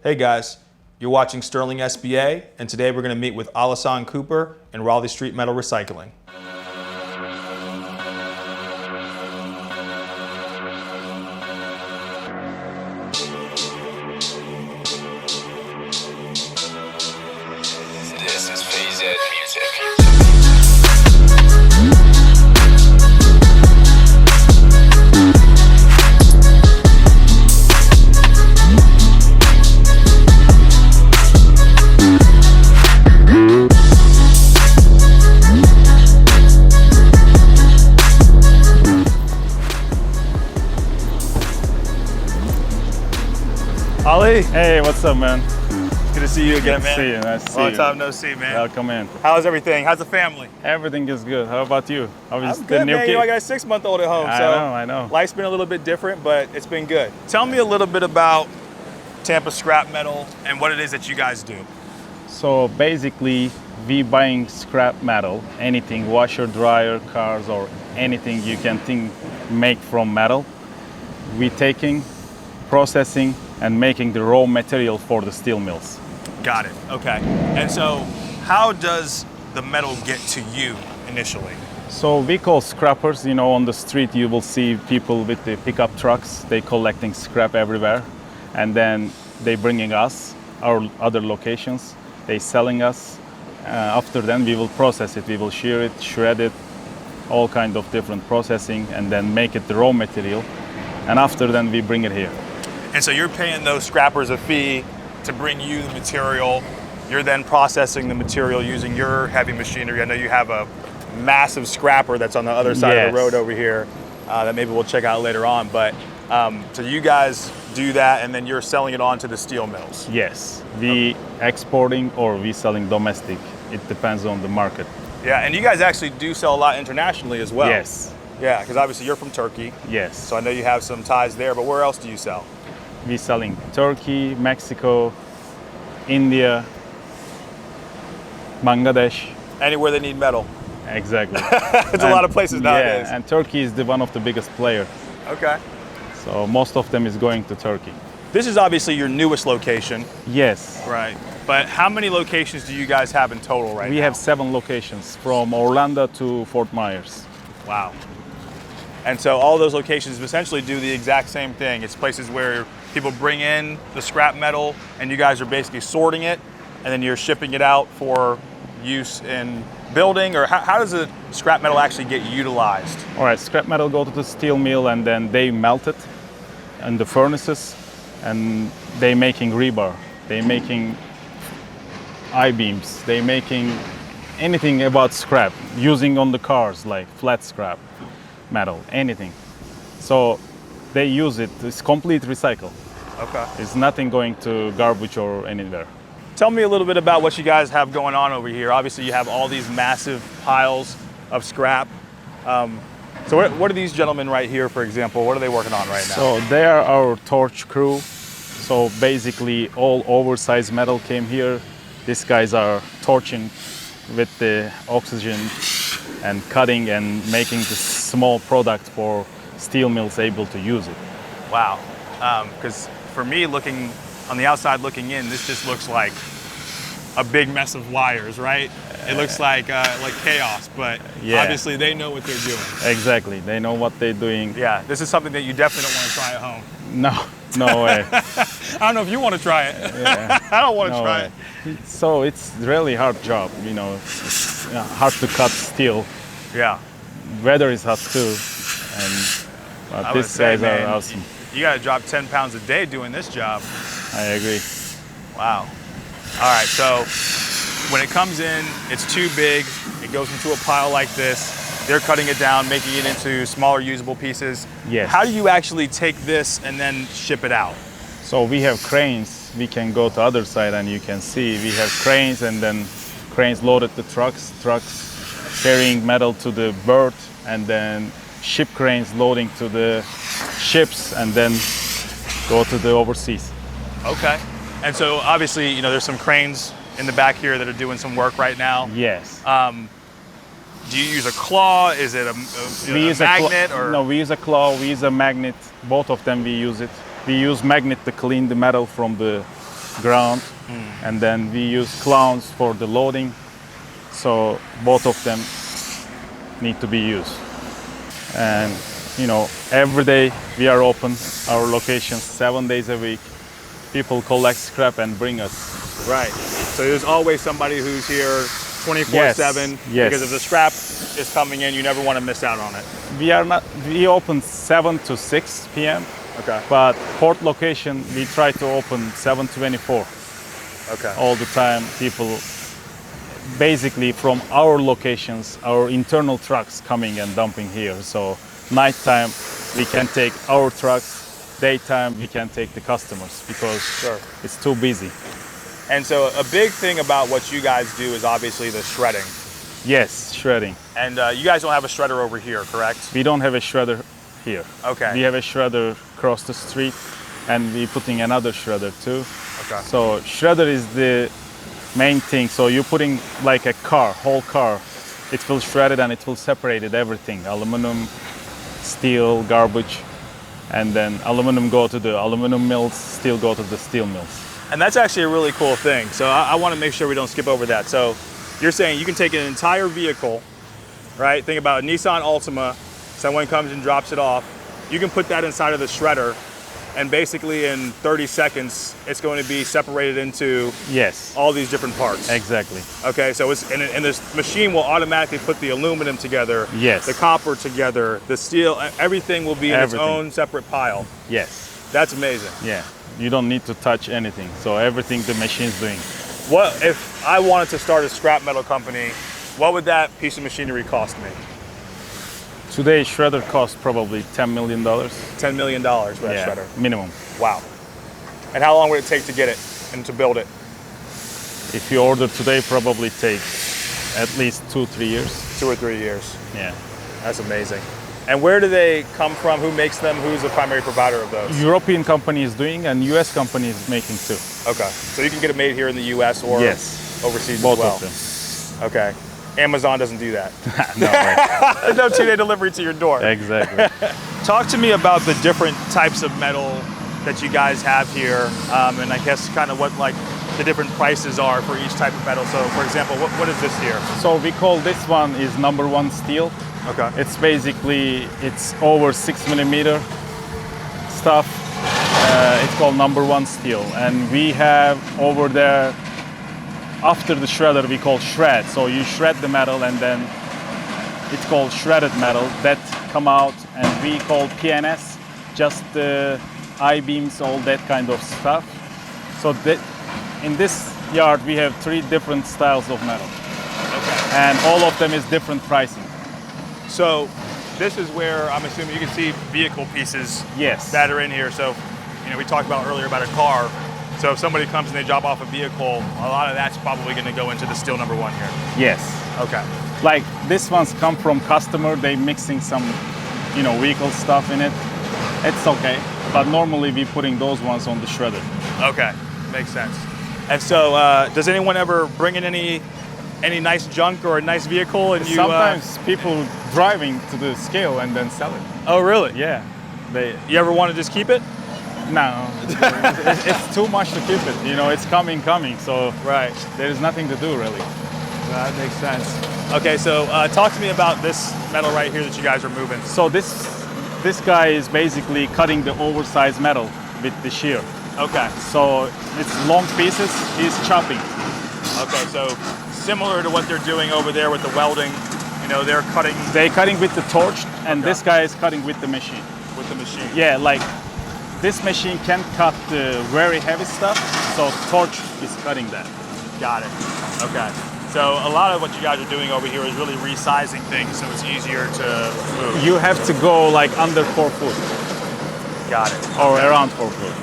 Hey guys, you're watching Sterling SBA, and today we're going to meet with Alassane Cooper in Raleigh Street Metal Recycling. This is PZ Music. Ali, Hey, what's up, man? good to see you again, Good to man. see you. Nice to see Long you. time no see, man. Welcome in. How's everything? How's the family? Everything is good. How about you? How is I'm the good, new man. kid? You know, I got a 6-month-old at home, I know. life's been a little bit different, but it's been good. Tell me a little bit about Tampa Scrap Metal and what it is that you guys do. So basically, we buying scrap metal, anything, washer, dryer, cars, or anything you can think make from metal. We taking, processing, and making the raw material for the steel mills. Got it. Okay. And so, how does the metal get to you initially? So we call scrappers, you know, on the street you will see people with the pickup trucks, they collecting scrap everywhere, and then they bringing us, our other locations, they selling us. After then we will process it, we will shear it, shred it, all kind of different processing, and then make it the raw material. And after then we bring it here. And so you're paying those scrappers a fee to bring you the material. You're then processing the material using your heavy machinery. I know you have a massive scrapper that's on the other side of the road over here that maybe we'll check out later on. But so you guys do that, and then you're selling it on to the steel mills. Yes, we exporting or we selling domestic. It depends on the market. Yeah, and you guys actually do sell a lot internationally as well. Yes, Yeah, because obviously you're from Turkey, yes. so I know you have some ties there. But where else do you sell? We selling Turkey, Mexico, India, Bangladesh. Anywhere they need metal. Exactly. It's a lot of places nowadays. Yeah, and Turkey is the one of the biggest player. Okay. So most of them is going to Turkey. This is obviously your newest location. Yes. Right. But how many locations do you guys have in total right now? We have 7 locations from Orlando to Fort Myers. Wow. And so all those locations essentially do the exact same thing. It's places where people bring in the scrap metal and you guys are basically sorting it and then you're shipping it out for use in building, or how does the scrap metal actually get utilized? All right, scrap metal go to the steel mill and then they melt it in the furnaces and they making rebar. They making I-beams. They making anything about scrap using on the cars like flat scrap metal, anything. So they use it. It's complete recycle. Okay. It's nothing going to garbage or anywhere. Tell me a little bit about what you guys have going on over here. Obviously you have all these massive piles of scrap. So what are these gentlemen right here, for example? What are they working on right now? So they are our torch crew. So basically all oversized metal came here. These guys are torching with the oxygen and cutting and making this small product for steel mills able to use it. Wow. Because for me, looking on the outside looking in, this just looks like a big mess of wires, right? It looks like chaos, but Yeah. obviously they know what they're doing. Exactly, they know what they're doing. Yeah, this is something that you definitely don't want to try at home. No way. I don't know if you want to try it. Yeah. I don't want to No try way. it. So it's really hard job, you know. It's hard to cut steel. Yeah. Weather is hot too, and I would these say, guys man, are awesome. You got to drop 10 pounds a day doing this job. I agree. Wow. All right, so when it comes in, it's too big. It goes into a pile like this. They're cutting it down, making it into smaller usable pieces. Yes. How do you actually take this and then ship it out? So we have cranes. We can go to other side and you can see we have cranes, and then cranes loaded the trucks carrying metal to the berth, and then ship cranes loading to the ships and then go to the overseas. Okay. And so obviously, you know, there's some cranes in the back here that are doing some work right now. Yes. Do you use a claw? Is it a magnet? Or? No, we use a claw, we use a magnet. Both of them we use it. We use magnet to clean the metal from the ground, and then we use clowns for the loading. So both of them need to be used. And every day we are open, our locations 7 days a week. People collect scrap and bring us. Right. So there's always somebody who's here 24/7. Yes. Because if the scrap is coming in, you never want to miss out on it. We open 7 to 6 p.m. Okay. But port location, we try to open 7/24 Okay. all the time. People basically from our locations, our internal trucks coming and dumping here. So nighttime, we can take our trucks. Daytime, we can take the customers because it's too busy. And so a big thing about what you guys do is obviously the shredding. Yes, shredding. And you guys don't have a shredder over here, correct? We don't have a shredder here. Okay. We have a shredder across the street, and we're putting another shredder too. Okay. So shredder is the main thing. So you're putting like a car, whole car. It will shred it and it will separate it, everything. Aluminum, steel, garbage. And then aluminum go to the aluminum mills, steel go to the steel mills. And that's actually a really cool thing. So I want to make sure we don't skip over that. So you're saying you can take an entire vehicle, right? Think about a Nissan Altima. Someone comes and drops it off. You can put that inside of the shredder, and basically in 30 seconds, it's going to be separated into all these different parts. Exactly. Okay, so and this machine will automatically put the aluminum together, the copper together, the steel, everything will be in its own separate pile. Yes. That's amazing. Yeah, you don't need to touch anything. So everything the machine's doing. What if I wanted to start a scrap metal company? What would that piece of machinery cost me? Today, shredder costs probably $10 million. $10 million for that shredder? Minimum. Wow. And how long would it take to get it and to build it? If you order today, probably take at least 2-3 years. 2 or 3 years. Yeah. That's amazing. And where do they come from? Who makes them? Who's the primary provider of those? European company is doing, and US company is making too. Okay. So you can get it made here in the US or overseas both as well? Of them. Okay. Amazon doesn't do that. No way. No 2-day delivery to your door. Exactly. Talk to me about the different types of metal that you guys have here, and I guess kind of what like the different prices are for each type of metal. So for example, what is this here? So we call this one is #1 steel. Okay. It's basically, it's over 6 millimeter stuff. It's called #1 steel. And we have over there, after the shredder, we call shred. So you shred the metal and then it's called shredded metal that come out, and we call PNS, just the I-beams, all that kind of stuff. So in this yard, we have 3 different styles of metal. Okay. And all of them is different pricing. So this is where I'm assuming you can see vehicle pieces that are in here. So, we talked about earlier about a car. So if somebody comes and they drop off a vehicle, a lot of that's probably going to go into the steel #1 here. Yes. Okay. Like this one's come from customer. They mixing some, vehicle stuff in it. It's okay. But normally we putting those ones on the shredder. Okay. Makes sense. And so does anyone ever bring in any nice junk or a nice vehicle? And sometimes people driving to the scale and then sell it. Oh, really? Yeah. You ever want to just keep it? No, it's too much to keep it. It's coming. So there's nothing to do really. That makes sense. Okay, so talk to me about this metal right here that you guys are moving. So this guy is basically cutting the oversized metal with the shear. Okay. So it's long pieces. He's chopping. Okay, so similar to what they're doing over there with the welding, they're cutting. They're cutting with the torch, and this guy is cutting with the machine. With the machine. Yeah, like. This machine can cut the very heavy stuff, so torch is cutting that. Got it. Okay. So a lot of what you guys are doing over here is really resizing things so it's easier to move. You have to go like under 4 foot. Got it. Or around 4 foot.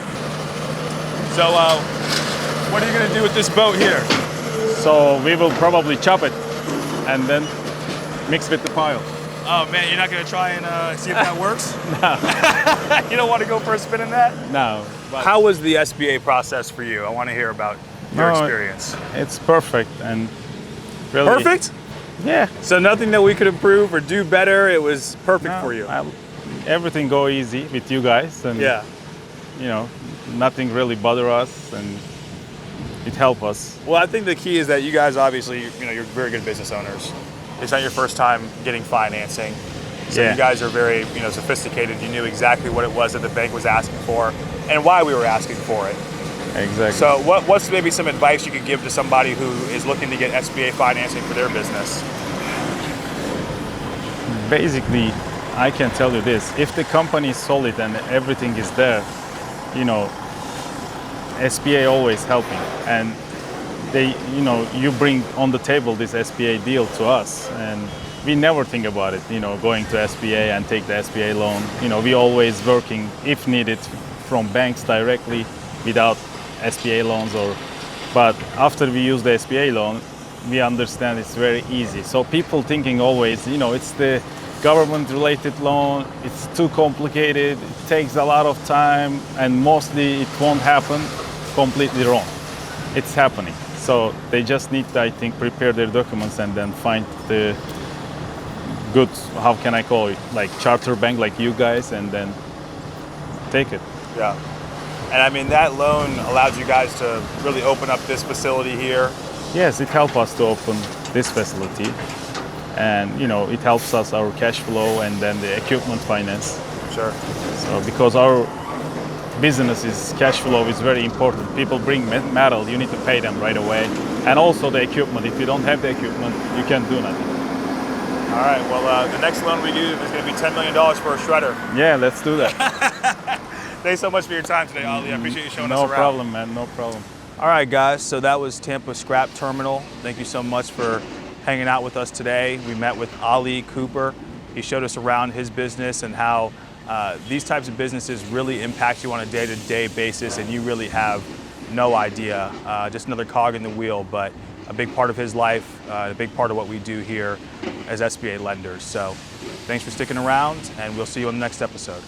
So what are you going to do with this boat here? So we will probably chop it and then mix with the pile. Oh man, you're not going to try and see if that works? No. You don't want to go for a spin in that? No. How was the SBA process for you? I want to hear about your experience. It's perfect and really... Perfect? Yeah. So nothing that we could improve or do better, it was perfect for you? Everything go easy with you guys, and nothing really bother us, and it helped us. Well, I think the key is that you guys obviously, you're very good business owners. It's not your first time getting financing. So Yeah. you guys are very, sophisticated. You knew exactly what it was that the bank was asking for and why we were asking for it. Exactly. So what's maybe some advice you could give to somebody who is looking to get SBA financing for their business? Basically, I can tell you this: if the company is solid and everything is there, SBA always helping, and they, you bring on the table this SBA deal to us, and we never think about it, going to SBA and take the SBA loan. We always working, if needed, from banks directly without SBA loans, but after we use the SBA loan, we understand it's very easy. So people thinking always, it's the government-related loan, it's too complicated, it takes a lot of time, and mostly it won't happen. Completely wrong. It's happening. So they just need to, I think, prepare their documents and then find the good, how can I call it, like charter bank like you guys, and then take it. Yeah. And I mean, that loan allowed you guys to really open up this facility here. Yes, it helped us to open this facility, and it helps us our cash flow and then the equipment finance. Sure. So because our business is cash flow is very important. People bring metal, you need to pay them right away, and also the equipment. If you don't have the equipment, you can't do nothing. All right. Well, the next loan we do is going to be $10 million for a shredder. Yeah, let's do that. Thanks so much for your time today, Ali. I appreciate you showing us around. No problem, man. No problem. All right, guys. So that was Tampa Scrap Terminal. Thank you so much for hanging out with us today. We met with Ali Cooper. He showed us around his business and how these types of businesses really impact you on a day-to-day basis, and you really have no idea. Just another cog in the wheel, but a big part of his life, a big part of what we do here as SBA lenders. So thanks for sticking around, and we'll see you on the next episode.